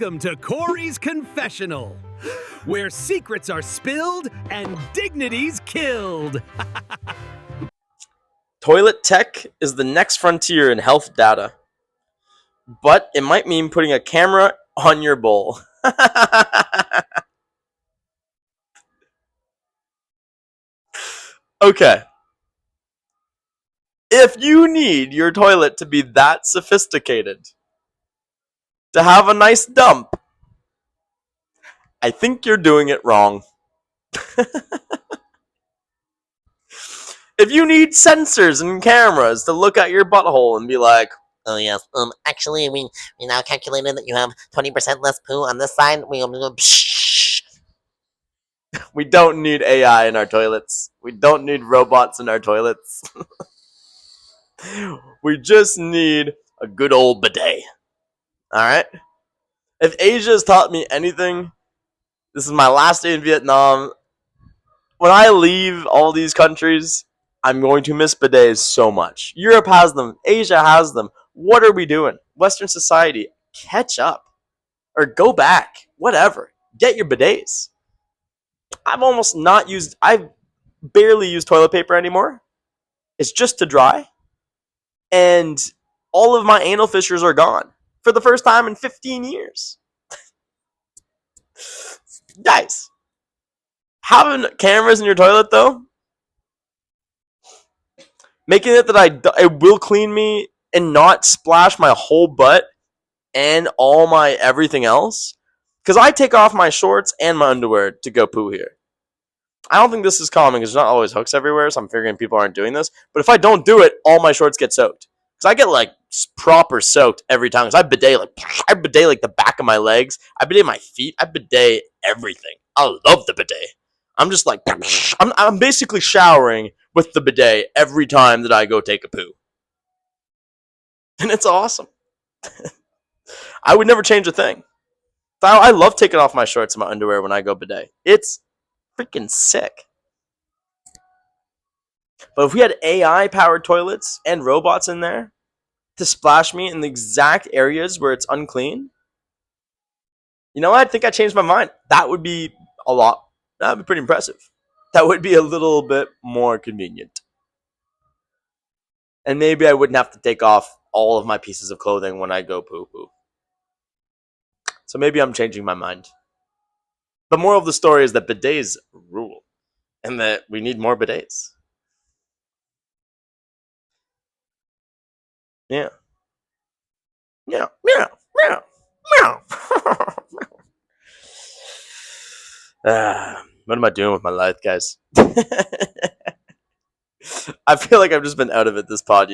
Welcome to Corey's Confessional, where secrets are spilled and dignities killed. Toilet tech is the next frontier in health data, but it might mean putting a camera on your bowl. Okay. If you need your toilet to be that sophisticated, to have a nice dump, I think you're doing it wrong. If you need sensors and cameras to look at your butthole and be like, oh yes, actually we now calculated that you have 20% less poo on this side. we don't need AI in our toilets. We don't need robots in our toilets. We just need a good old bidet. Alright? If Asia has taught me anything, this is my last day in Vietnam. When I leave all these countries, I'm going to miss bidets so much. Europe has them. Asia has them. What are we doing? Western society, catch up. Or go back. Whatever. Get your bidets. I've barely used toilet paper anymore. It's just to dry. And all of my anal fissures are gone. For the first time in 15 years. Guys, having cameras in your toilet, though, making it that it will clean me and not splash my whole butt and all my everything else. Because I take off my shorts and my underwear to go poo here. I don't think this is common because there's not always hooks everywhere, so I'm figuring people aren't doing this. But if I don't do it, all my shorts get soaked. Because I get like proper soaked every time. Because I bidet like the back of my legs. I bidet my feet. I bidet everything. I love the bidet. I'm just like, I'm basically showering with the bidet every time that I go take a poo. And it's awesome. I would never change a thing. I love taking off my shorts and my underwear when I go bidet. It's freaking sick. But if we had AI-powered toilets and robots in there to splash me in the exact areas where it's unclean, you know what? I think I changed my mind. That would be a lot. That would be pretty impressive. That would be a little bit more convenient. And maybe I wouldn't have to take off all of my pieces of clothing when I go poo-poo. So maybe I'm changing my mind. The moral of the story is that bidets rule. And that we need more bidets. Yeah. Yeah. Meow. Meow. Meow. What am I doing with my life, guys? I feel like I've just been out of it this pod,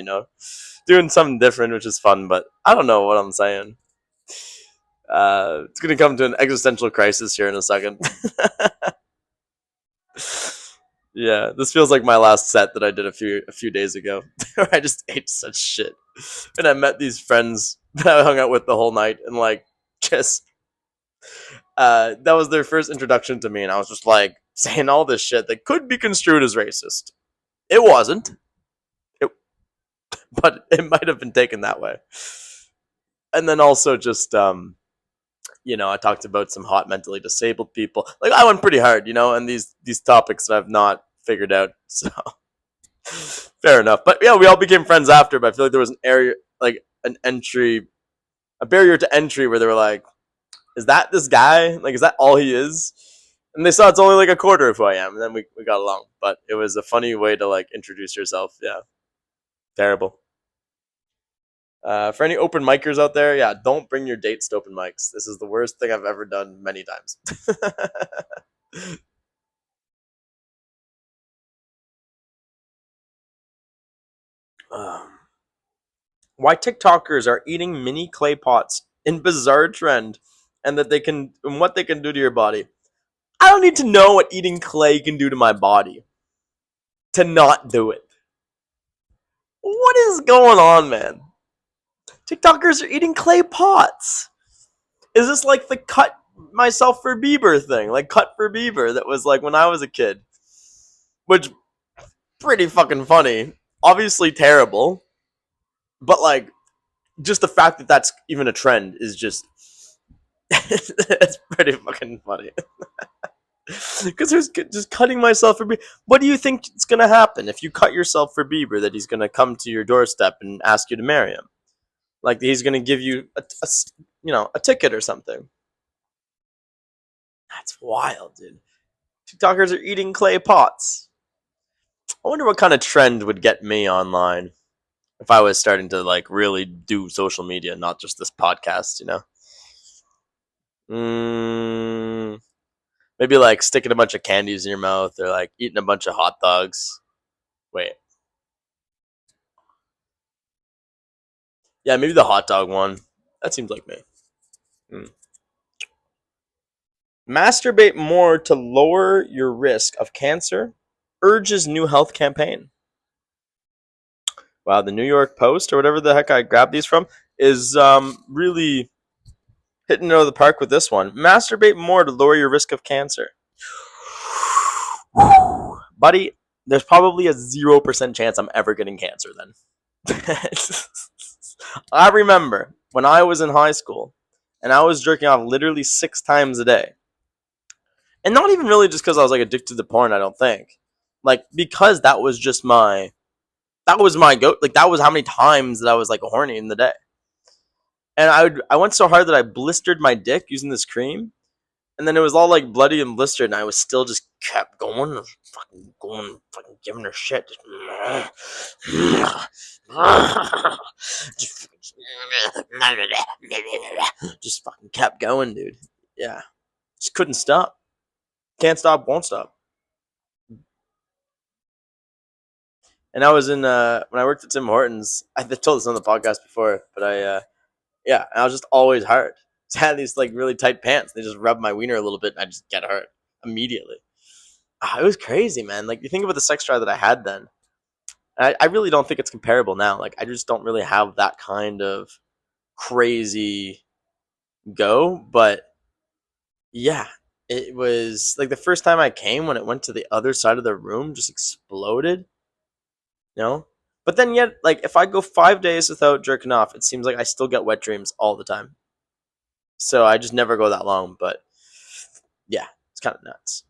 doing something different, which is fun, but I don't know what I'm saying. It's gonna come to an existential crisis here in a second. Yeah, this feels like my last set that I did a few days ago, where I just ate such shit, and I met these friends that I hung out with the whole night, and just that was their first introduction to me, and I was just saying all this shit that could be construed as racist. It wasn't. But it might have been taken that way. And then also just, I talked about some hot mentally disabled people. I went pretty hard, and these topics that I've not figured out. So, fair enough. But yeah, we all became friends after, but I feel like there was an area, a barrier to entry where they were like, is that this guy? Is that all he is? And they saw it's only a quarter of who I am, and then we got along. But it was a funny way to introduce yourself. Yeah, terrible. For any open micers out there, yeah, don't bring your dates to open mics. This is the worst thing I've ever done many times. Why TikTokers are eating mini clay pots in bizarre trend, and what they can do to your body. I don't need to know what eating clay can do to my body to not do it. What is going on, man? TikTokers are eating clay pots. Is this like the cut myself for Bieber thing? Cut for Bieber that was when I was a kid. Which, pretty fucking funny. Obviously terrible. But just the fact that that's even a trend is just It's pretty fucking funny. Because there's just cutting myself for Bieber. What do you think is gonna happen if you cut yourself for Bieber? That he's gonna come to your doorstep and ask you to marry him? Like he's gonna give you a ticket or something? That's wild, dude. TikTokers are eating clay pots. I wonder what kind of trend would get me online if I was starting to like really do social media, not just this podcast. Maybe like sticking a bunch of candies in your mouth or like eating a bunch of hot dogs. Wait. Yeah, maybe the hot dog one. That seems like me. Masturbate more to lower your risk of cancer, urges new health campaign. Wow, the New York Post or whatever the heck I grabbed these from is really hitting it out of the park with this one. Masturbate more to lower your risk of cancer. Buddy, there's probably a 0% chance I'm ever getting cancer then. I remember when I was in high school and I was jerking off literally 6 times a day. And not even really just because I was like addicted to porn, I don't think. Like because that was just my go, like that was how many times that I was like horny in the day. And I went so hard that I blistered my dick using this cream, and then it was all like bloody and blistered, and I was still just kept going, fucking giving her shit, just fucking kept going, dude. Yeah, just couldn't stop, can't stop, won't stop. And I was in when I worked at Tim Hortons. I told this on the podcast before, but yeah, I was just always hard. I had these like really tight pants. They just rubbed my wiener a little bit, and I just get hard immediately. It was crazy, man. Like you think about the sex drive that I had then. I really don't think it's comparable now. Like I just don't really have that kind of crazy go. But yeah, it was like the first time I came when it went to the other side of the room, just exploded. You know. But then yet, like if I go 5 days without jerking off, it seems like I still get wet dreams all the time. So I just never go that long. But yeah, it's kind of nuts.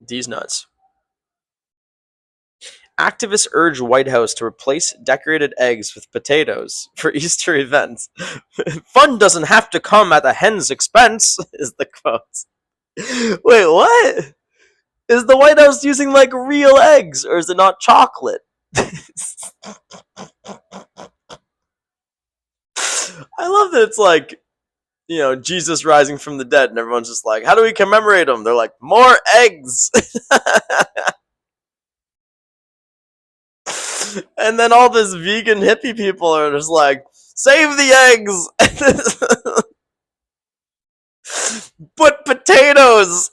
These nuts. Activists urge White House to replace decorated eggs with potatoes for Easter events. Fun doesn't have to come at the hen's expense, is the quote. Wait, what? Is the White House using like real eggs, or is it not chocolate? I love that it's like, Jesus rising from the dead, and everyone's just like, how do we commemorate him? They're like, more eggs! And then all this vegan hippie people are just like, save the eggs! But potatoes!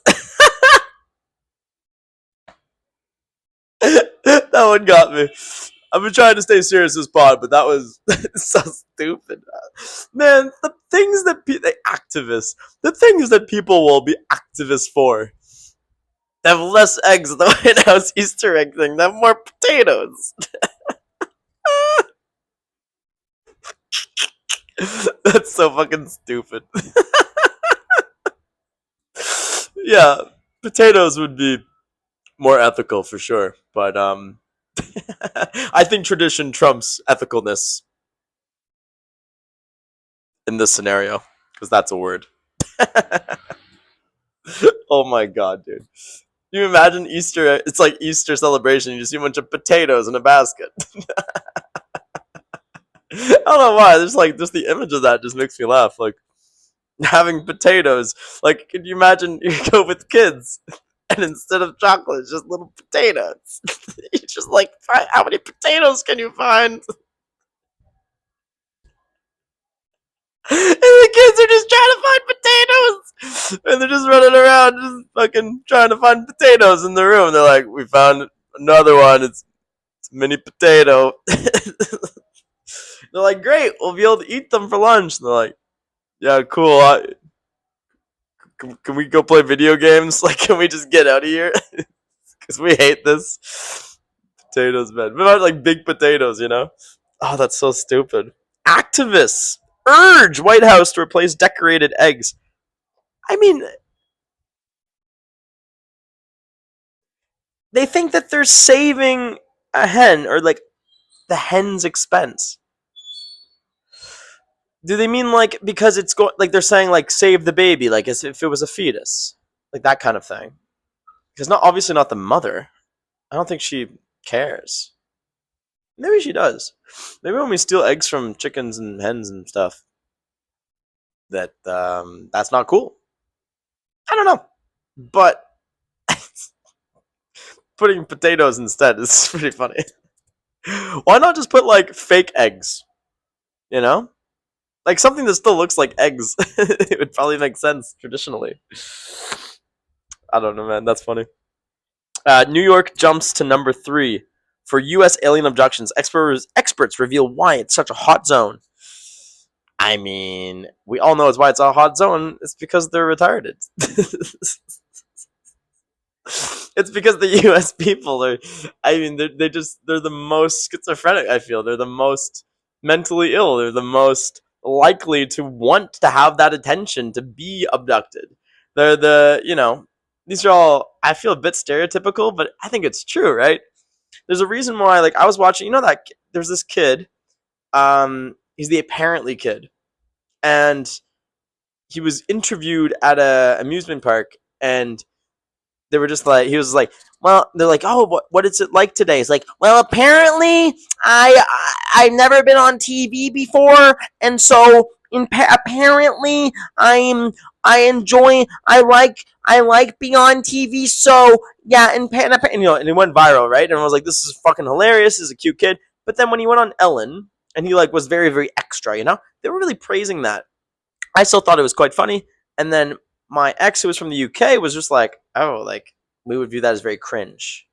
That one got me. I've been trying to stay serious this pod, but that was so stupid. Man, the things that the things that people will be activists for. They have less eggs at the White House Easter egg thing. They have more potatoes. That's so fucking stupid. Yeah, potatoes would be more ethical for sure, but I think tradition trumps ethicalness in this scenario because that's a word. Oh my god, dude! Can you imagine Easter? It's like Easter celebration. You just see a bunch of potatoes in a basket. I don't know why. There's like just the image of that just makes me laugh. Like having potatoes. Like, can you imagine you go with kids and instead of chocolate, it's just little potatoes. You just like, how many potatoes can you find? And the kids are just trying to find potatoes, and they're just running around, just fucking trying to find potatoes in the room. They're like, "We found another one. It's mini potato." They're like, "Great, we'll be able to eat them for lunch." And they're like, "Yeah, cool. Can we go play video games? Like, can we just get out of here? Because we hate this." Potatoes, man. What about like big potatoes? Oh, that's so stupid. Activists urge White House to replace decorated eggs. I mean, they think that they're saving a hen, or like the hen's expense. Do they mean like because it's like they're saying like save the baby, like as if it was a fetus, like that kind of thing? Because not obviously not the mother. I don't think she cares. Maybe she does. Maybe when we steal eggs from chickens and hens and stuff, that's not cool. I don't know, but putting potatoes instead is pretty funny. Why not just put like fake eggs? You know, like something that still looks like eggs. It would probably make sense traditionally. I don't know, man. That's funny. New York jumps to number 3 for U.S. alien abductions. Experts reveal why it's such a hot zone. I mean, we all know it's why it's a hot zone. It's because they're retarded. It's because the U.S. people are. I mean, they're the most schizophrenic. I feel they're the most mentally ill. They're the most likely to want to have that attention, to be abducted. They're these are all. I feel a bit stereotypical, but I think it's true, right? There's a reason why. Like I was watching. That there's this kid. He's the apparently kid, and he was interviewed at a amusement park, and they were just like, he was like, well, they're like, oh, what is it like today? He's like, well, apparently I've never been on TV before, and so apparently I like being on TV. So yeah, and it went viral, right? And I was like, this is fucking hilarious. This is a cute kid. But then when he went on Ellen and he like was very very extra, they were really praising that. I still thought it was quite funny, and then my ex, who was from the UK, was just like, oh, like, we would view that as very cringe.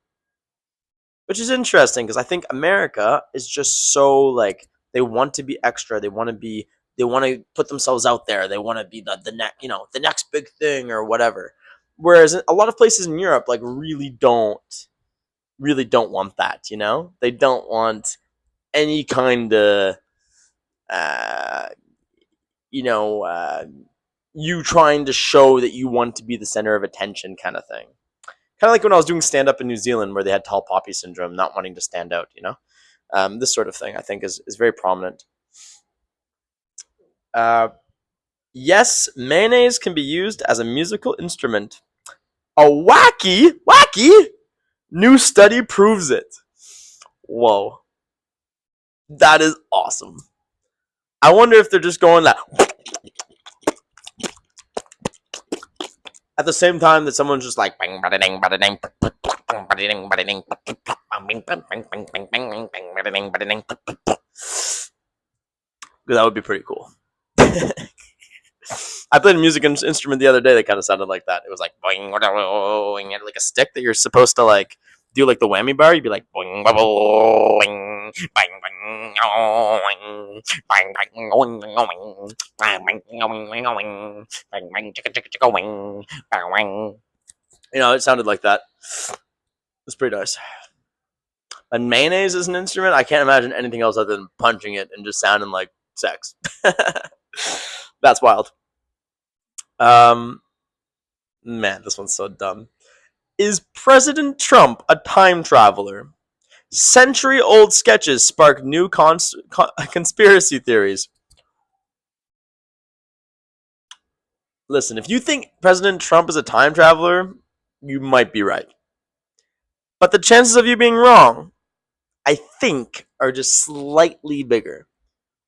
Which is interesting, because I think America is just so, like, they want to be extra. They want to put themselves out there. They want to be the next big thing or whatever. Whereas a lot of places in Europe, like, really don't want that, They don't want any kind of, you trying to show that you want to be the center of attention kind of thing. Kind of like when I was doing stand up in New Zealand where they had tall poppy syndrome, not wanting to stand out, This sort of thing I think is very prominent. Yes, mayonnaise can be used as a musical instrument. A wacky new study proves it. Whoa. That is awesome. I wonder if they're just going that at the same time that someone's just like that would be pretty cool. I played a music instrument the other day that kind of sounded like that. It was like boing, boing, and like a stick that you're supposed to like do like the whammy bar. You'd be like boing, boing, bang, bang, bang, bang, bang, it sounded like that. It's pretty nice. And mayonnaise is an instrument. I can't imagine anything else other than punching it and just sounding like sex. That's wild. Man, this one's so dumb. Is President Trump a time traveler? Century-old sketches spark new conspiracy theories. Listen, if you think President Trump is a time traveler, you might be right. But the chances of you being wrong, I think, are just slightly bigger.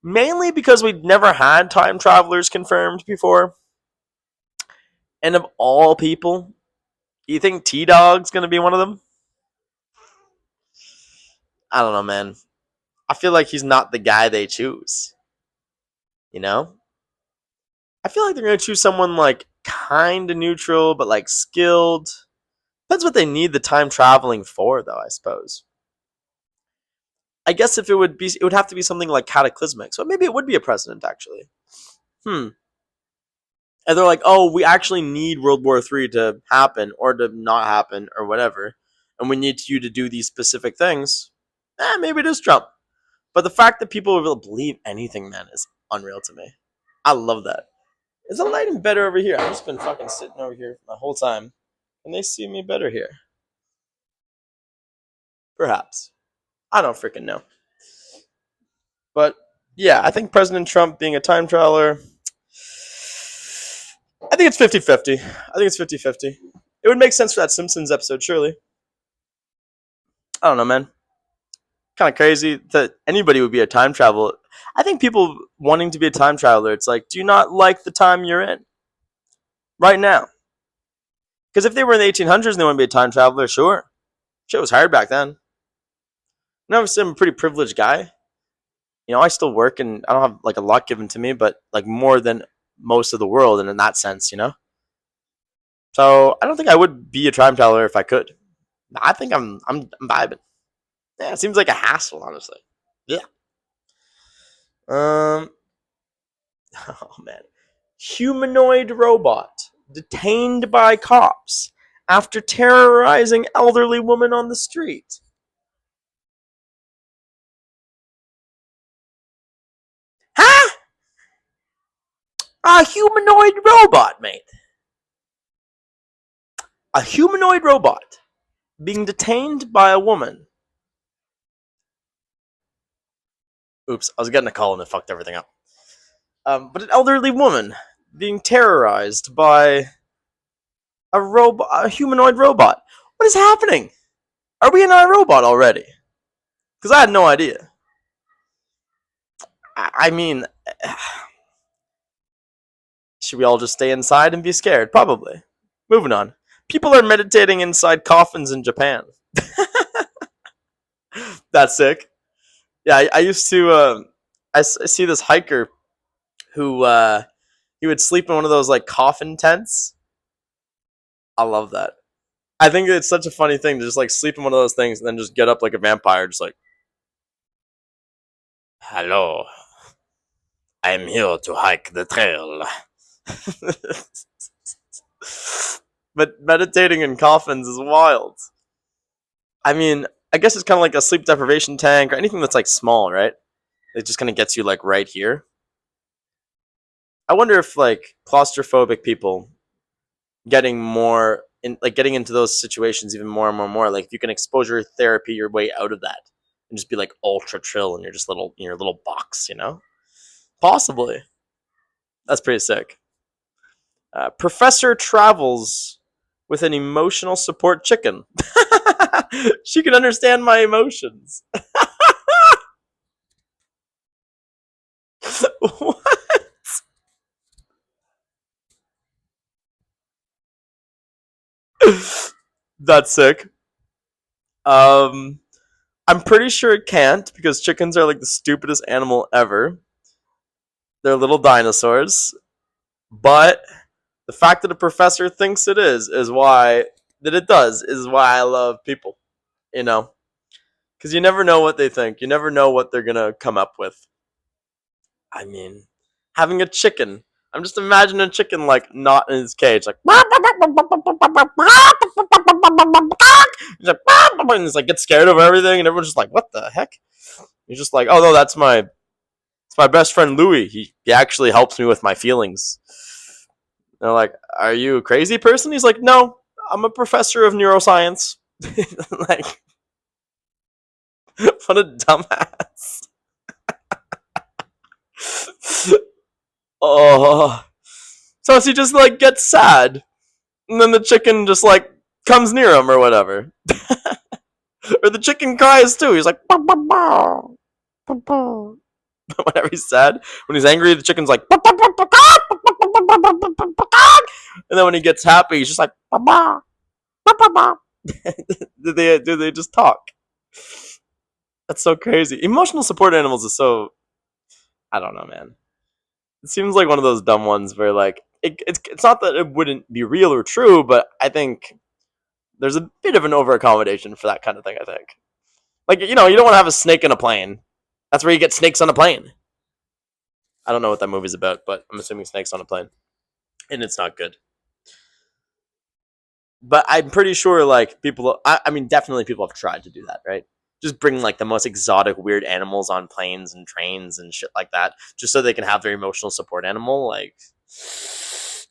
Mainly because we've never had time travelers confirmed before. And of all people, you think T-Dog's going to be one of them? I don't know, man. I feel like he's not the guy they choose. I feel like they're going to choose someone like kind of neutral, but like skilled. Depends what they need the time traveling for, though, I suppose. I guess if it would have to be something like cataclysmic. So maybe it would be a president, actually. And they're like, oh, we actually need World War III to happen or to not happen or whatever. And we need you to do these specific things. Maybe it is Trump. But the fact that people will believe anything, man, is unreal to me. I love that. Is the lighting better over here? I've just been fucking sitting over here the whole time. And they see me better here. Perhaps. I don't freaking know. But yeah, I think President Trump being a time traveler, I think it's 50-50. I think it's 50-50. It would make sense for that Simpsons episode, surely. I don't know, man. Kind of crazy that anybody would be a time traveler. I think people wanting to be a time traveler, it's like, do you not like the time you're in right now? Because if they were in the 1800s and they want to be a time traveler, sure. Shit was hard back then. And obviously, I'm a pretty privileged guy. You know, I still work and I don't have like a lot given to me, but like more than most of the world, and in that sense, you know. So I don't think I would be a time traveler if I could. I think I'm vibing. Yeah, it seems like a hassle, honestly. Yeah. Oh man. Humanoid robot detained by cops after terrorizing elderly woman on the street. Huh? A humanoid robot, mate. A humanoid robot being detained by a woman. Oops, I was getting a call and it fucked everything up. But an elderly woman being terrorized by a humanoid robot. What is happening? Are we in our robot already? Because I had no idea. I mean, should we all just stay inside and be scared? Probably. Moving on. People are meditating inside coffins in Japan. That's sick. Yeah, I used to. I see this hiker who he would sleep in one of those like coffin tents. I love that. I think it's such a funny thing to just like sleep in one of those things and then just get up like a vampire, just like, hello, I'm here to hike the trail. But meditating in coffins is wild. I mean, I guess it's kind of like a sleep deprivation tank or anything that's like small, right? It just kind of gets you like right here. I wonder if like claustrophobic people getting more in like getting into those situations even more and more and more, like if you can exposure therapy your way out of that and just be like ultra chill and you're just little in your little box, you know? Possibly. That's pretty sick. Professor travels with an emotional support chicken. She can understand my emotions. What? That's sick. I'm pretty sure it can't because chickens are like the stupidest animal ever. They're little dinosaurs. But the fact that a professor thinks it is why that it does is why I love people. You know, because you never know what they think. You never know what they're gonna come up with. I mean, having a chicken. I'm just imagining a chicken like not in his cage, like he's like, and he's like gets scared of everything, and everyone's just like, "What the heck?" He's just like, "Oh no, it's my best friend Louis. He actually helps me with my feelings." And they're like, "Are you a crazy person?" He's like, "No, I'm a professor of neuroscience." Like, what a dumbass. Oh, so he just like gets sad, and then the chicken just like comes near him or whatever, or the chicken cries too. He's like, "Bow, bow, bow, bow, bow." Whenever he's sad, when he's angry, the chicken's like, "Bow, bow, bow, bow, bow, bow, bow, bow, bow, bow." And then when he gets happy, he's just like, "Bow, bow, bow, bow, bow." Do they just talk? That's so crazy. Emotional support animals is so, I don't know, man. It seems like one of those dumb ones where like it's not that it wouldn't be real or true, but I think there's a bit of an over accommodation for that kind of thing. I think, like, you know, you don't want to have a snake in a plane. That's where you get snakes on a plane. I don't know what that movie's about, but I'm assuming snakes on a plane, and it's not good. But I'm pretty sure, like, people. I mean, definitely people have tried to do that, right? just bring like the most exotic, weird animals on planes and trains and shit like that, just so they can have their emotional support animal. Like,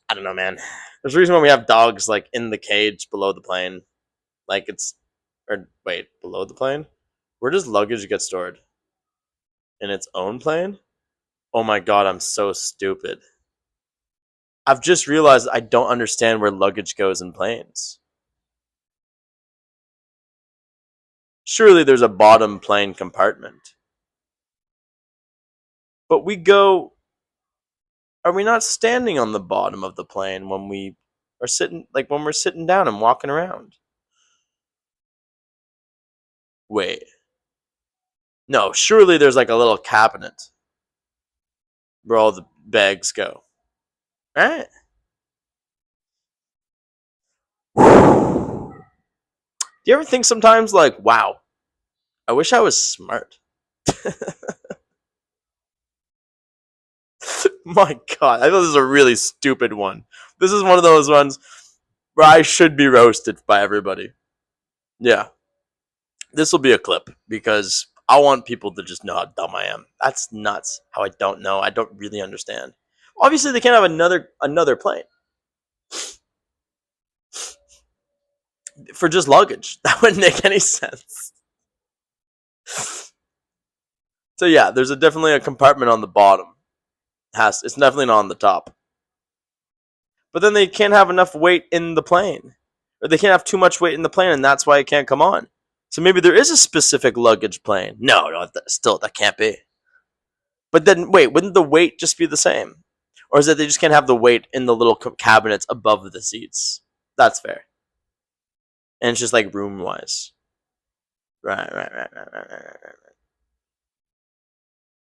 I don't know, man. There's a reason why we have dogs like in the cage below the plane. Like it's, or wait, below the plane? Where does luggage get stored? In its own plane? Oh my god, I'm so stupid. I've just realized I don't understand where luggage goes in planes. Surely there's a bottom plane compartment. But we go. Are we not standing on the bottom of the plane when we are sitting, like when we're sitting down and walking around? Wait. No, surely there's like a little cabinet where all the bags go. Right? Do you ever think sometimes, like, wow, I wish I was smart? My god, I thought this was a really stupid one. This is one of those ones where I should be roasted by everybody. Yeah. This will be a clip because I want people to just know how dumb I am. That's nuts. How I don't know. I don't really understand. Obviously, they can't have another plane for just luggage. That wouldn't make any sense. So yeah, there's definitely a compartment on the bottom. It's definitely not on the top. But then they can't have enough weight in the plane, or they can't have too much weight in the plane, and that's why it can't come on. So maybe there is a specific luggage plane. No, still that can't be. But then wait, wouldn't the weight just be the same, or is it they just can't have the weight in the little cabinets above the seats? That's fair, and it's just like room wise. Right.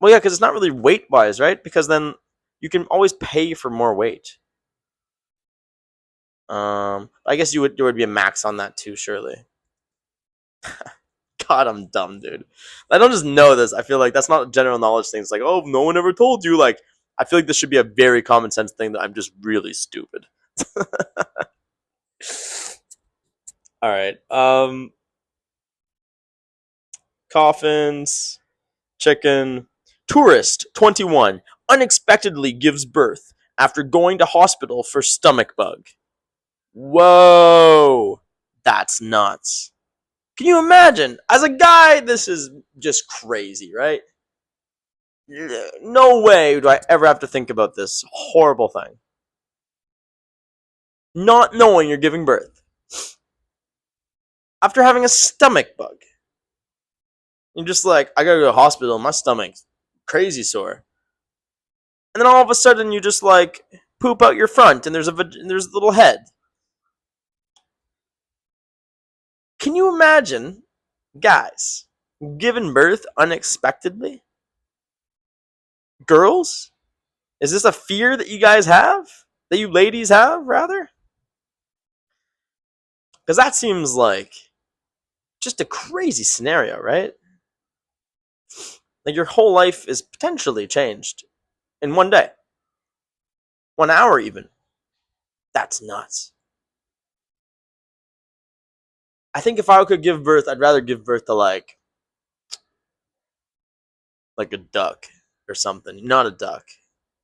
Well, yeah, because it's not really weight wise, right? Because then you can always pay for more weight. I guess there would be a max on that too, surely. God, I'm dumb, dude. I don't just know this. I feel like that's not a general knowledge thing. It's like, oh, no one ever told you. Like, I feel like this should be a very common sense thing that I'm just really stupid. All right. Coffins, chicken. Tourist 21 unexpectedly gives birth after going to hospital for stomach bug. Whoa, that's nuts. Can you imagine? As a guy, this is just crazy, right? No way do I ever have to think about this horrible thing. Not knowing you're giving birth. After having a stomach bug. You're just like, I gotta go to the hospital, my stomach's crazy sore. And then all of a sudden you just like poop out your front and there's a little head. Can you imagine, guys, giving birth unexpectedly? Girls? Is this a fear that you guys have? That you ladies have, rather? Because that seems like just a crazy scenario, right? Like your whole life is potentially changed in one day. 1 hour even. That's nuts. I think if I could give birth, I'd rather give birth to like a duck or something. Not a duck.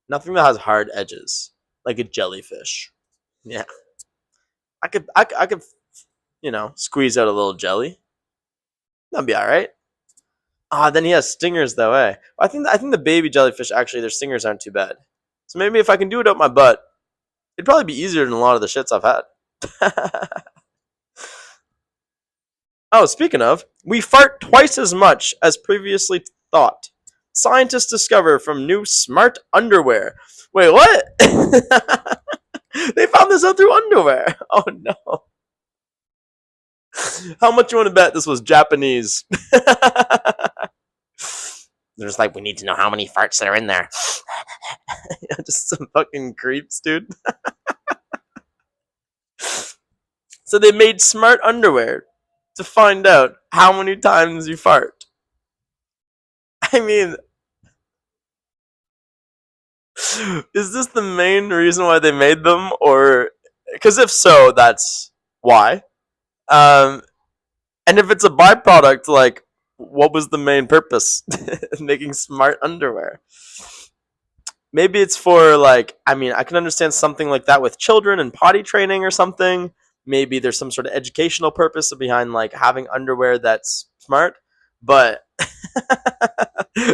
Nothing that has hard edges. Like a jellyfish. Yeah. I could squeeze out a little jelly. That'd be alright. Then he has stingers though, eh? I think the baby jellyfish actually their stingers aren't too bad. So maybe if I can do it up my butt, it'd probably be easier than a lot of the shits I've had. Oh, speaking of, we fart twice as much as previously thought. Scientists discover from new smart underwear. Wait, what? They found this out through underwear. Oh no. How much you want to bet this was Japanese? They're just like, we need to know how many farts that are in there. Yeah, just some fucking creeps, dude. So they made smart underwear to find out how many times you fart. I mean, is this the main reason why they made them? Or, because if so, that's why. And if it's a byproduct, like, what was the main purpose? Making smart underwear. Maybe it's for like, I mean, I can understand something like that with children and potty training or something. Maybe there's some sort of educational purpose behind like having underwear that's smart, but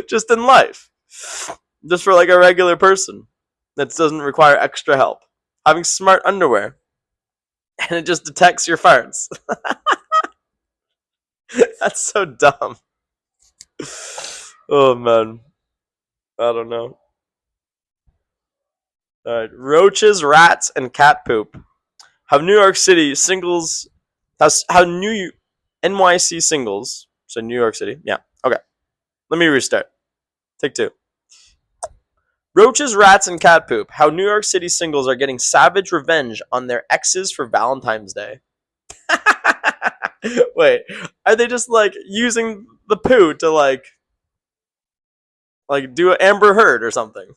just in life, just for like a regular person that doesn't require extra help, having smart underwear and it just detects your farts. That's so dumb. Oh man, I don't know. All right, roaches, rats, and cat poop. How New York City singles, how New NYC singles, so New York City, yeah. Okay, let me restart. Take two. Roaches, rats, and cat poop. How New York City singles are getting savage revenge on their exes for Valentine's Day. Wait, are they just like using the poo to like do an Amber Heard or something?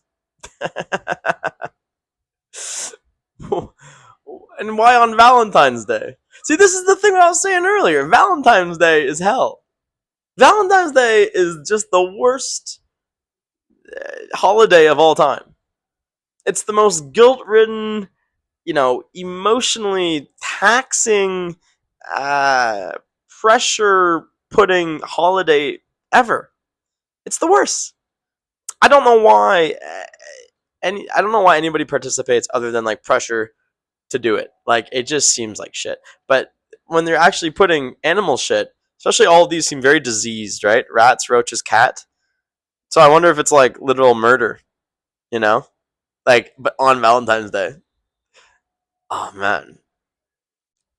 And why on Valentine's Day? See, this is the thing I was saying earlier. Valentine's Day is hell. Valentine's Day is just the worst holiday of all time. It's the most guilt-ridden, emotionally taxing, uh, pressure-putting holiday ever. It's the worst. I don't know why. I don't know why anybody participates other than like pressure to do it. Like it just seems like shit. But when they're actually putting animal shit, especially all of these seem very diseased, right? Rats, roaches, cat. So I wonder if it's like literal murder, you know? Like, but on Valentine's Day. Oh man.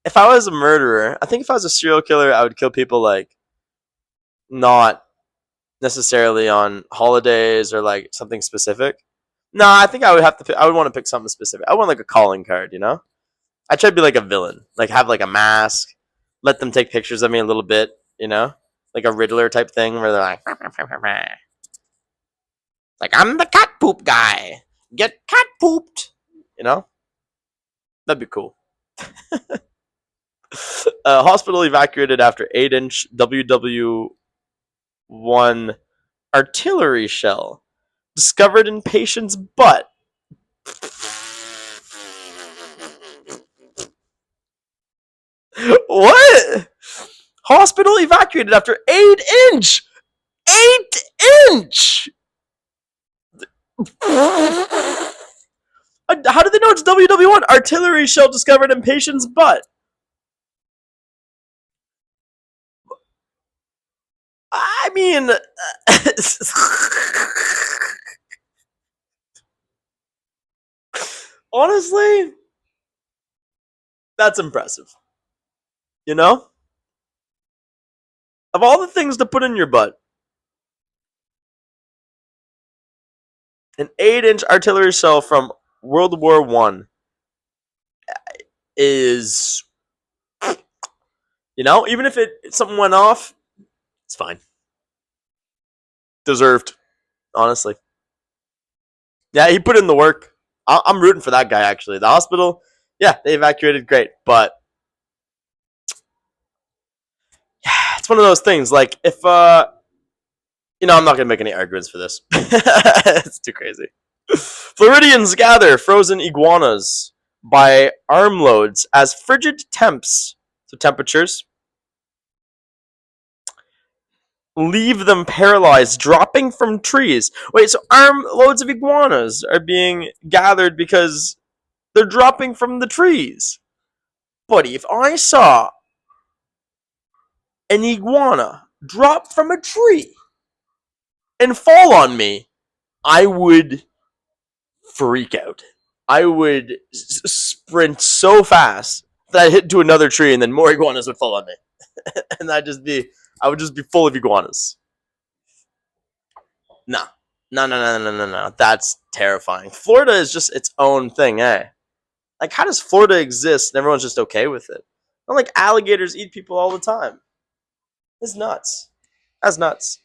If I was a murderer, I think if I was a serial killer, I would kill people like not necessarily on holidays or like something specific. No, I think I would have to. I would want to pick something specific. I want like a calling card, you know. I try to be like a villain, like have like a mask, let them take pictures of me a little bit, like a Riddler type thing where they're like I'm the cat poop guy. Get cat pooped, you know. That'd be cool. Hospital evacuated after 8-inch WW1 artillery shell discovered in patient's butt. What? Hospital evacuated after 8-inch. 8-inch. How did they know it's WW1? Artillery shell discovered in patient's butt. I mean, honestly, that's impressive. You know? Of all the things to put in your butt, an 8-inch artillery shell from World War One is, even if something went off, it's fine. Deserved, honestly. Yeah, he put in the work. I'm rooting for that guy, actually. The hospital, yeah, they evacuated great. But it's one of those things. Like, if, I'm not going to make any arguments for this. It's too crazy. Floridians gather frozen iguanas by armloads as frigid temps, so temperatures, leave them paralyzed, dropping from trees. Wait, so armloads of iguanas are being gathered because they're dropping from the trees. Buddy, if I saw an iguana drop from a tree and fall on me, I would freak out. I would sprint so fast that I'd hit into another tree and then more iguanas would fall on me. And I would just be full of iguanas. No. No, no, no, no, no, no. That's terrifying. Florida is just its own thing, eh? Like, how does Florida exist and everyone's just okay with it? Not like alligators eat people all the time. It's nuts. That's nuts.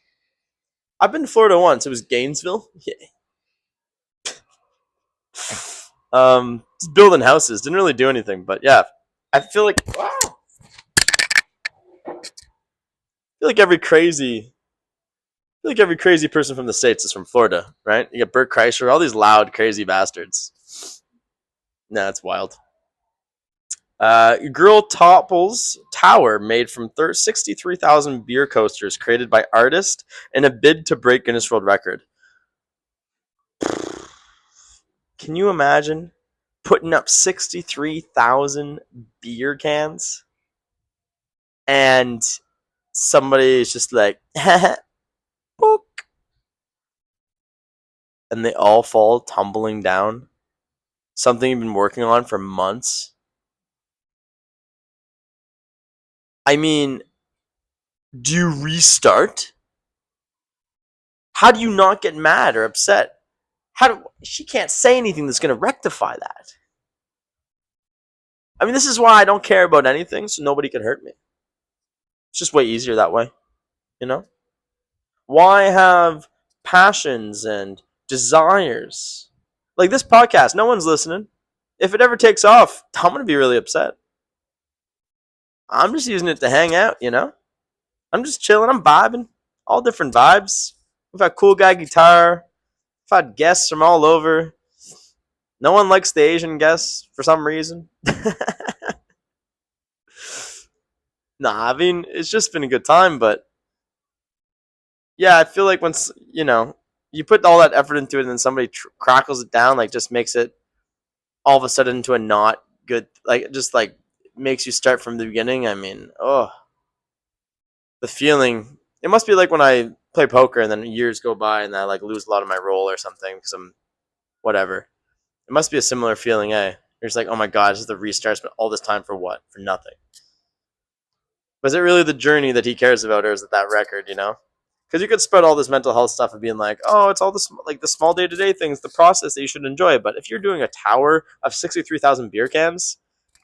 I've been to Florida once. It was Gainesville. Yeah. Just building houses. Didn't really do anything, but yeah. I feel like, wow. feel like every crazy person from the States is from Florida, right? You get Bert Kreischer, all these loud, crazy bastards. Nah, it's wild. Girl topples tower made from 63,000 beer coasters created by artist in a bid to break Guinness World Record. Can you imagine putting up 63,000 beer cans and somebody is just like, book, and they all fall tumbling down? Something you've been working on for months? I mean, do you restart? How do you not get mad or upset? She can't say anything that's going to rectify that. I mean, this is why I don't care about anything, so nobody can hurt me. It's just way easier that way, you know? Why have passions and desires? Like this podcast, no one's listening. If it ever takes off, I'm going to be really upset. I'm just using it to hang out, you know? I'm just chilling, I'm vibing. All different vibes. We've had cool guy guitar. We've had guests from all over. No one likes the Asian guests for some reason. Nah, I mean, it's just been a good time, but yeah, I feel like once, you put all that effort into it and then somebody crackles it down, like, just makes it all of a sudden into a not good, like, just like makes you start from the beginning. I mean, oh, the feeling. It must be like when I play poker and then years go by and I like lose a lot of my roll or something because I'm whatever. It must be a similar feeling, eh? You're just like, oh my god, this is the restart. Spent all this time for what? For nothing. But is it really the journey that he cares about, or is it that record? Because you could spread all this mental health stuff and being like, oh, it's all this like the small day to day things, the process that you should enjoy. But if you're doing a tower of 63,000 beer cans,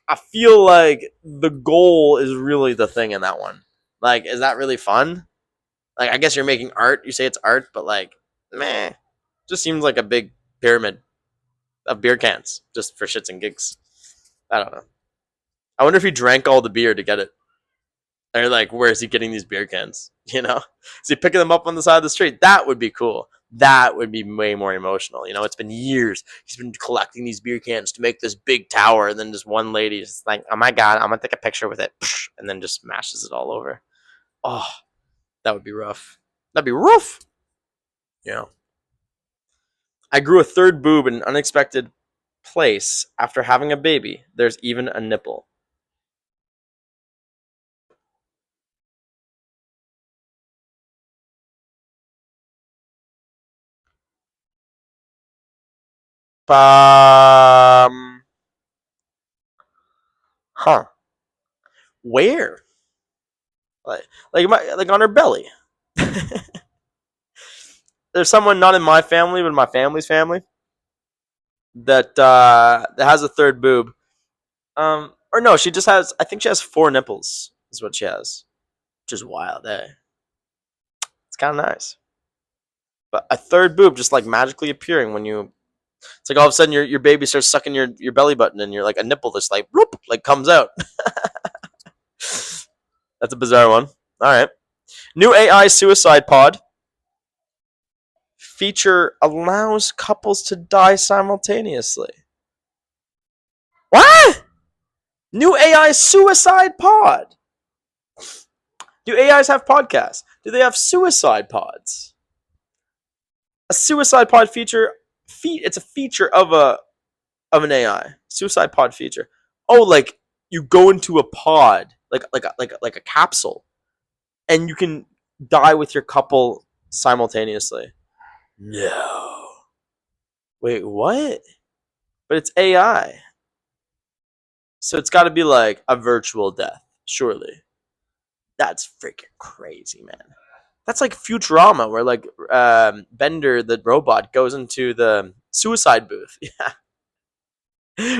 I feel like the goal is really the thing in that one. Like, is that really fun? Like, I guess you're making art. You say it's art, but like, meh, just seems like a big pyramid of beer cans just for shits and gigs. I don't know. I wonder if he drank all the beer to get it. Or like, where is he getting these beer cans? Is he picking them up on the side of the street? That would be cool. That would be way more emotional. It's been years. He's been collecting these beer cans to make this big tower, and then just one lady is like, "Oh my god, I'm gonna take a picture with it," and then just smashes it all over. Oh, that would be rough. That'd be rough. I grew a third boob in an unexpected place after having a baby. There's even a nipple. Huh. Where? Like on her belly. There's someone not in my family, but in my family's family that has a third boob. Or no, she just has. I think she has 4 nipples. Is what she has, which is wild. Eh? It's kind of nice. But a third boob just like magically appearing when you. It's like all of a sudden your baby starts sucking your belly button and you're like a nipple that's like whoop, like comes out. That's a bizarre one. All right. New AI suicide pod feature allows couples to die simultaneously. What? New AI suicide pod. Do AIs have podcasts? Do they have suicide pods? A suicide pod feature. It's a feature of an AI suicide pod feature. Oh, like you go into a pod, like a capsule, and you can die with your couple simultaneously. No. Wait, what? But it's AI. So it's got to be like a virtual death, surely. That's freaking crazy, man. That's like Futurama, where like Bender, the robot, goes into the suicide booth. Yeah.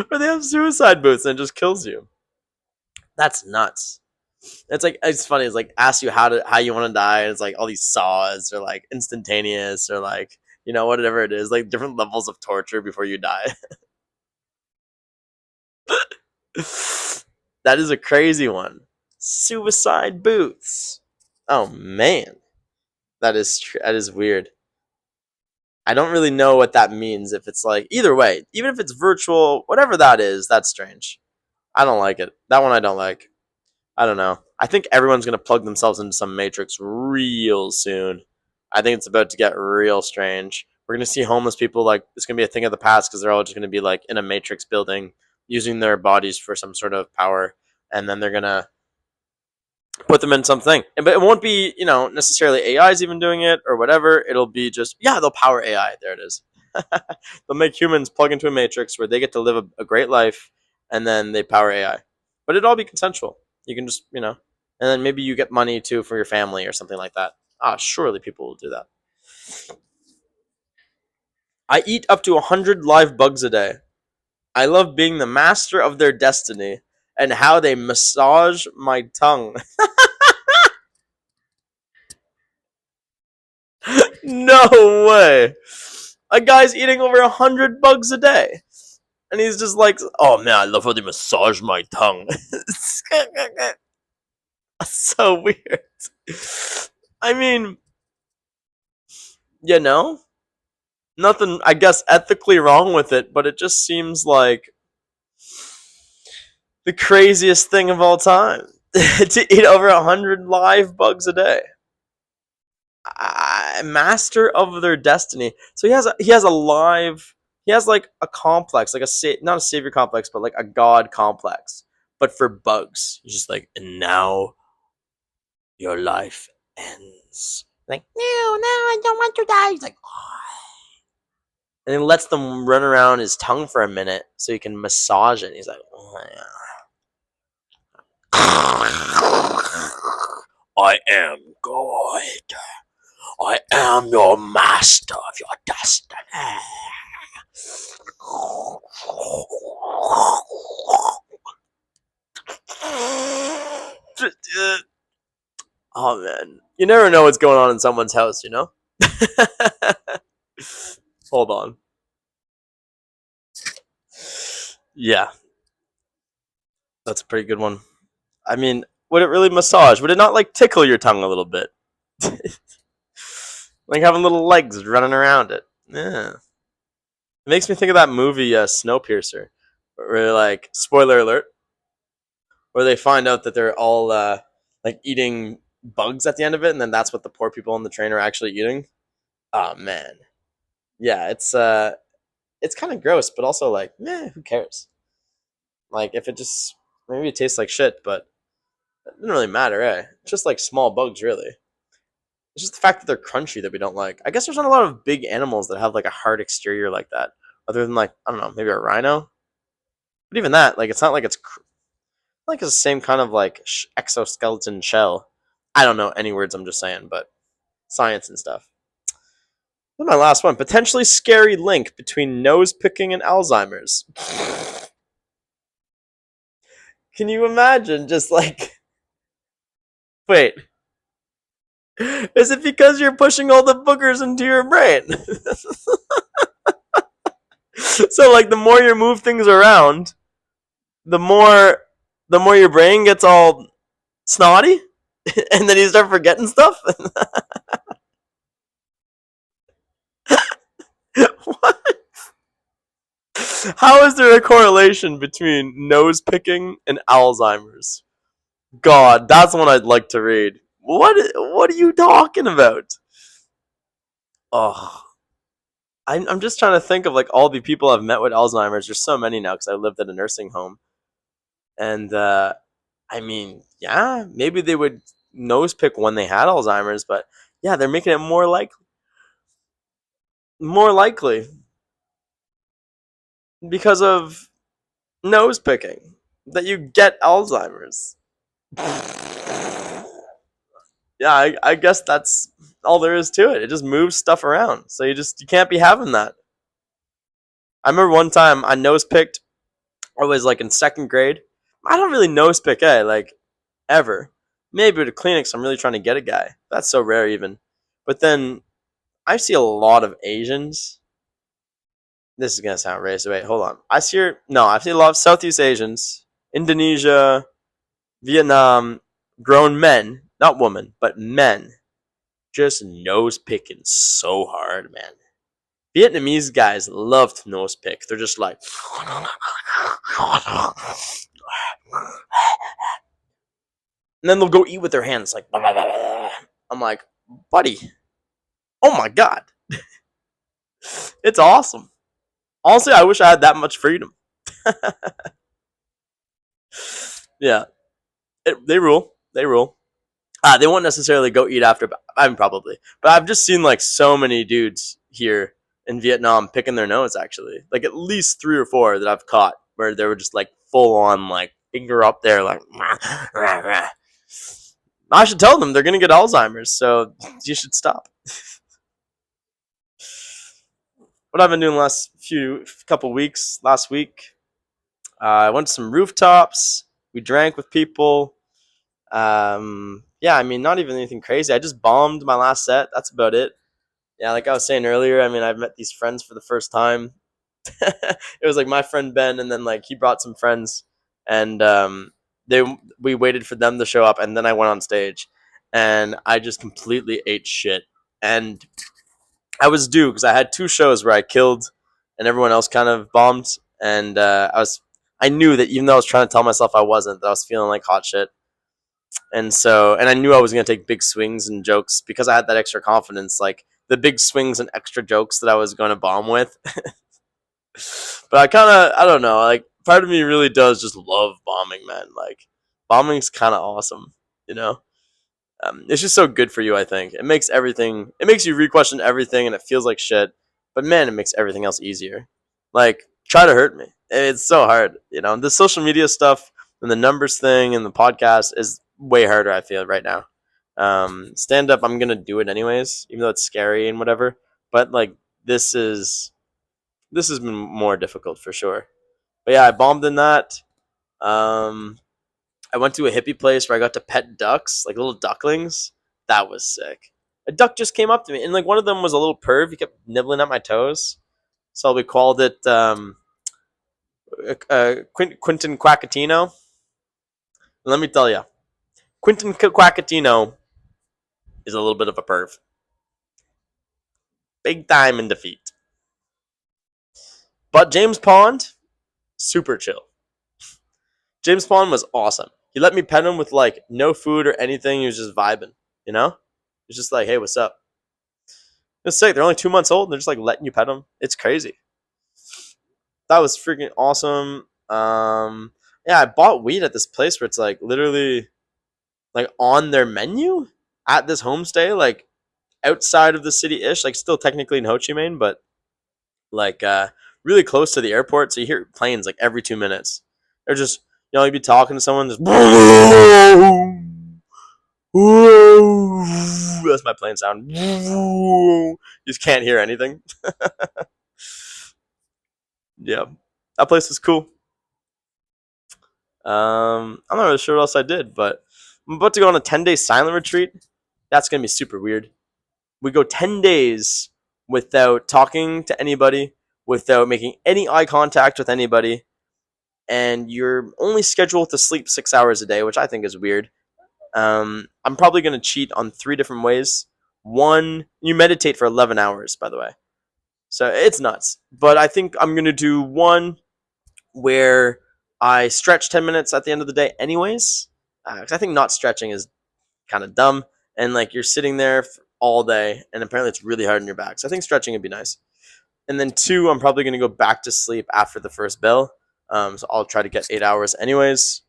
Where they have suicide booths and it just kills you. That's nuts. It's funny. It's like asks you how you want to die. And it's like all these saws or like instantaneous or like whatever it is, like different levels of torture before you die. That is a crazy one. Suicide booths. Oh man, that is weird. I don't really know what that means. If it's like either way, even if it's virtual, whatever that is, that's strange. I don't like it. That one I don't like. I don't know. I think everyone's gonna plug themselves into some matrix real soon. I think it's about to get real strange. We're gonna see homeless people like it's gonna be a thing of the past because they're all just gonna be like in a matrix building, using their bodies for some sort of power, and then they're gonna put them in something. But it won't be necessarily AIs even doing it or whatever. It'll be just they'll power AI. There it is. They'll make humans plug into a matrix where they get to live a great life, and then they power AI. But it'll all be consensual. You can just and then maybe you get money too for your family or something like that. Surely people will do that. I eat up to 100 live bugs a day. I love being the master of their destiny and how they massage my tongue. No way. A guy's eating over 100 bugs a day. And he's just like, oh man, I love how they massage my tongue. So weird. I mean, nothing, I guess, ethically wrong with it, but it just seems like the craziest thing of all time to eat over 100 live bugs a day. Master of their destiny. So he has like a complex, like not a savior complex, but like a god complex, but for bugs. He's just like, and now your life ends. Like, no, I don't want to die. He's like, oh. And he lets them run around his tongue for a minute so he can massage it. And he's like, oh, yeah. I am God. I am your master of your destiny. Oh man, you never know what's going on in someone's house, Hold on. Yeah, that's a pretty good one. I mean, would it really massage? Would it not like tickle your tongue a little bit? Like having little legs running around it. Yeah. It makes me think of that movie, Snowpiercer, where like, spoiler alert, where they find out that they're all like eating bugs at the end of it, and then that's what the poor people on the train are actually eating. Oh man, yeah, it's kind of gross, but also like, who cares? Like if it just maybe it tastes like shit, but it doesn't really matter, eh? It's just like small bugs, really. It's just the fact that they're crunchy that we don't like. I guess there's not a lot of big animals that have like a hard exterior like that, other than like I don't know, maybe a rhino. But even that, like, it's not like like it's the same kind of like exoskeleton shell. I don't know any words. I'm just saying, but science and stuff. This is my last one. Potentially scary link between nose picking and Alzheimer's. Can you imagine? Just like, wait, is it because you're pushing all the boogers into your brain? So like, the more you move things around, the more your brain gets all snotty, and then you start forgetting stuff. What? How is there a correlation between nose picking and Alzheimer's? God, that's one I'd like to read. What are you talking about? Oh, I'm just trying to think of like all the people I've met with Alzheimer's. There's so many now because I lived at a nursing home, and I mean, yeah, maybe they would nose pick when they had Alzheimer's, but yeah, they're making it more likely because of nose picking that you get Alzheimer's. Yeah, I guess that's all there is to it. It just moves stuff around. So you can't be having that. I remember one time I nose picked. I was like in second grade. I don't really nose pick, like ever. Maybe at a clinic, so I'm really trying to get a guy. That's so rare, even. But then I see a lot of Asians. This is gonna sound racist. Wait, hold on. I see a lot of Southeast Asians, Indonesia, Vietnam, grown men. not women, but men, just nose picking so hard, man. Vietnamese guys love to nose pick. They're just like, and then they'll go eat with their hands, like, I'm like, buddy, oh my god, it's awesome. Honestly, I wish I had that much freedom. Yeah, they rule. They rule. They won't necessarily go eat after. I mean, probably, but I've just seen like so many dudes here in Vietnam picking their nose. Actually, like at least 3 or 4 that I've caught where they were just like full on like finger up there, like. I should tell them they're gonna get Alzheimer's, so you should stop. What I've been doing the last couple weeks. Last week, I went to some rooftops. We drank with people. Yeah, I mean, not even anything crazy. I just bombed my last set. That's about it. Yeah, like I was saying earlier, I mean, I've met these friends for the first time. It was like my friend Ben, and then like he brought some friends, and we waited for them to show up, and then I went on stage, and I just completely ate shit, and I was due because I had 2 shows where I killed, and everyone else kind of bombed, and I knew that even though I was trying to tell myself I wasn't, that I was feeling like hot shit. And I knew I was going to take big swings and jokes because I had that extra confidence, like the big swings and extra jokes that I was going to bomb with. But I don't know, like part of me really does just love bombing, man. Like bombing's kind of awesome, you know? It's just so good for you, I think. It makes you re-question everything and it feels like shit. But man, it makes everything else easier. Like, try to hurt me. It's so hard, you know? The social media stuff and the numbers thing and the podcast is way harder, I feel, right now. Stand up, I'm gonna do it anyways, even though it's scary and whatever. But like this has been more difficult for sure. But yeah, I bombed in that. Um, I went to a hippie place where I got to pet ducks, like little ducklings. That was sick. A duck just came up to me, and like one of them was a little perv. He kept nibbling at my toes, so we called it Quentin Quackatino. And let me tell you, Quentin Quackatino is a little bit of a perv, big time in defeat. But James Pond, super chill. James Pond was awesome. He let me pet him with like no food or anything. He was just vibing, you know? He was just like, hey, what's up? It's sick. They're only 2 months old and they're just like letting you pet them. It's crazy. That was freaking awesome. Yeah, I bought weed at this place where it's like literally like on their menu at this homestay, like outside of the city ish, like still technically in Ho Chi Minh, but like really close to the airport. So you hear planes like every 2 minutes. They're just, you know, you'd be talking to someone, just that's my plane sound. You just can't hear anything. Yeah, that place was cool. I'm not really sure what else I did, but I'm about to go on a 10-day silent retreat. That's gonna be super weird. We go 10 days without talking to anybody, without making any eye contact with anybody, and you're only scheduled to sleep 6 hours a day, which I think is weird. I'm probably going to cheat on 3 different ways. One, you meditate for 11 hours, by the way. So it's nuts. But I think I'm going to do one where I stretch 10 minutes at the end of the day, anyways. 'Cause I think not stretching is kind of dumb. And like you're sitting there all day, and apparently it's really hard on your back. So I think stretching would be nice. And then 2, I'm probably going to go back to sleep after the first bell. So I'll try to get 8 hours, anyways.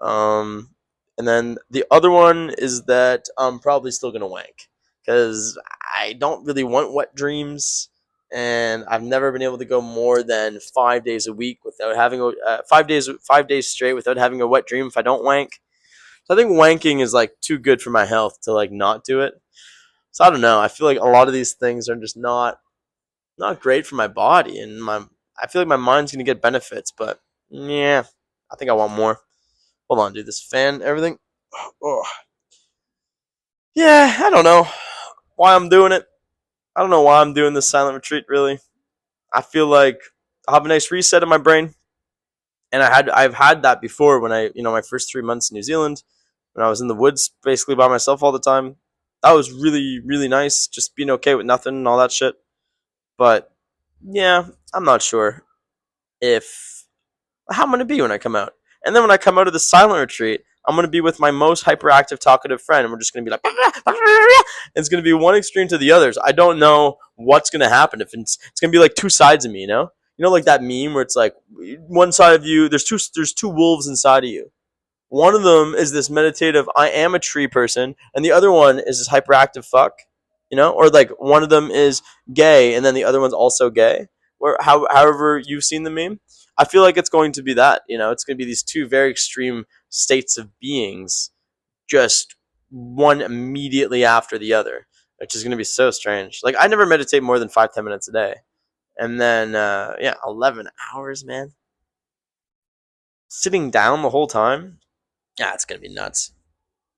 Um, and then the other one is that I'm probably still gonna wank because I don't really want wet dreams, and I've never been able to go more than 5 days a week without having 5 days straight without having a wet dream if I don't wank. So I think wanking is like too good for my health to like not do it. So I don't know. I feel like a lot of these things are just not great for my body, and I feel like my mind's gonna get benefits, but yeah, I think I want more. Hold on, dude. This fan, everything. Oh. Yeah, I don't know why I'm doing it. I don't know why I'm doing this silent retreat. Really, I feel like I have a nice reset in my brain, and I've had that before when my first 3 months in New Zealand, when I was in the woods basically by myself all the time. That was really, really nice, just being okay with nothing and all that shit. But yeah, I'm not sure if how I'm gonna be when I come out. And then when I come out of the silent retreat, I'm gonna be with my most hyperactive, talkative friend, and we're just gonna be like, it's gonna be one extreme to the others. I don't know what's gonna happen. If it's gonna be like two sides of me, like that meme where it's like one side of you, there's two wolves inside of you. One of them is this meditative, I am a tree person, and the other one is this hyperactive fuck, or like one of them is gay, and then the other one's also gay. However you've seen the meme, I feel like it's going to be that. It's going to be these two very extreme states of beings, just one immediately after the other, which is going to be so strange. Like I never meditate more than 5-10 minutes a day, and then 11 hours, man, sitting down the whole time. Yeah, it's gonna be nuts.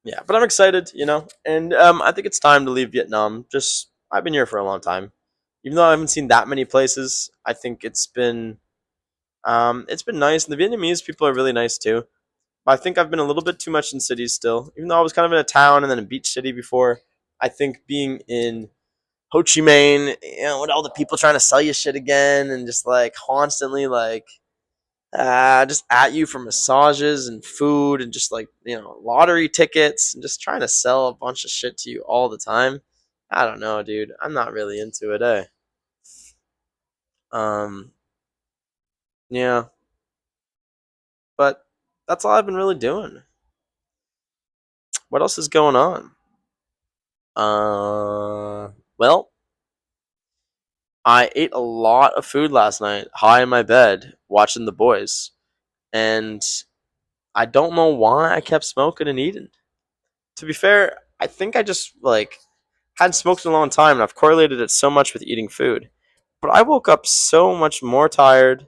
Yeah, but I'm excited, and I think it's time to leave Vietnam. Just I've been here for a long time, even though I haven't seen that many places. I think it's been nice, and the Vietnamese people are really nice too. But I think I've been a little bit too much in cities still, even though I was kind of in a town and then a beach city before. I think being in Ho Chi Minh, with all the people trying to sell you shit again, and just like constantly like just at you for massages and food and just like lottery tickets and just trying to sell a bunch of shit to you all the time. I don't know, dude. I'm not really into it, um yeah, but that's all I've been really doing. What else is going on? Well, I ate a lot of food last night high in my bed watching the boys, and I don't know why I kept smoking and eating. To be fair, I think I just like hadn't smoked in a long time, and I've correlated it so much with eating food. But I woke up so much more tired.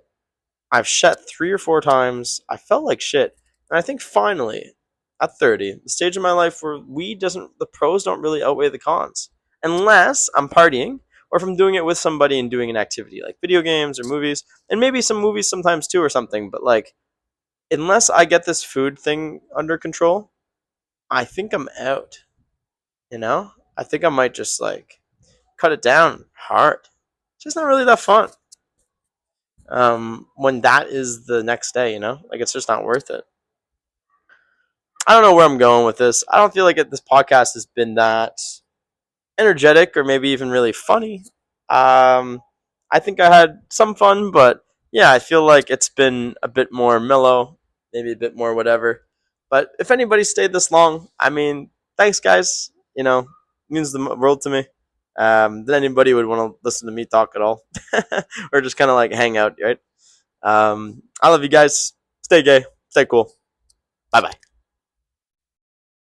I've shat 3 or 4 times. I felt like shit, and I think finally, at 30, the stage of my life where the pros don't really outweigh the cons, unless I'm partying or if I'm doing it with somebody and doing an activity like video games or movies, and maybe some movies sometimes too or something. But like, unless I get this food thing under control, I think I'm out. I think I might just like cut it down hard. It's just not really that fun. When that is the next day, like it's just not worth it. I don't know where I'm going with this. I don't feel like this podcast has been that energetic or maybe even really funny. Um, I think I had some fun, but yeah, I feel like it's been a bit more mellow, maybe a bit more whatever. But if anybody stayed this long, I mean, thanks, guys. It means the world to me. That anybody would want to listen to me talk at all, or just kind of like hang out, right? I love you guys. Stay gay. Stay cool. Bye bye.